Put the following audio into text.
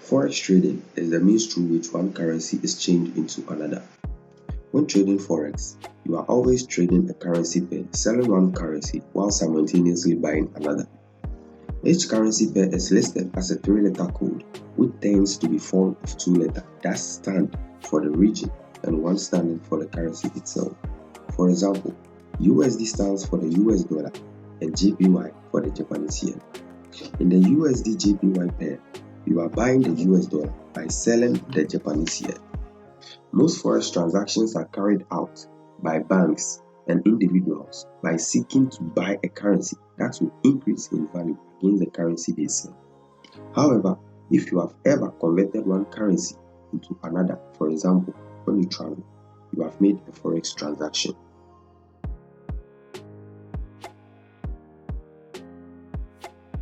Forex trading is the means through which one currency is changed into another. When trading Forex, you are always trading a currency pair, selling one currency while simultaneously buying another. Each currency pair is listed as a 3-letter code, which tends to be formed of 2 letters that stand for the region and one standing for the currency itself. For example, USD stands for the US dollar and JPY for the Japanese yen. In the USD JPY pair, you are buying the US dollar by selling the Japanese yen. Most forex transactions are carried out by banks and individuals by seeking to buy a currency that will increase in value against the currency they sell. However, if you have ever converted one currency into another, for example, when you travel, you have made a forex transaction.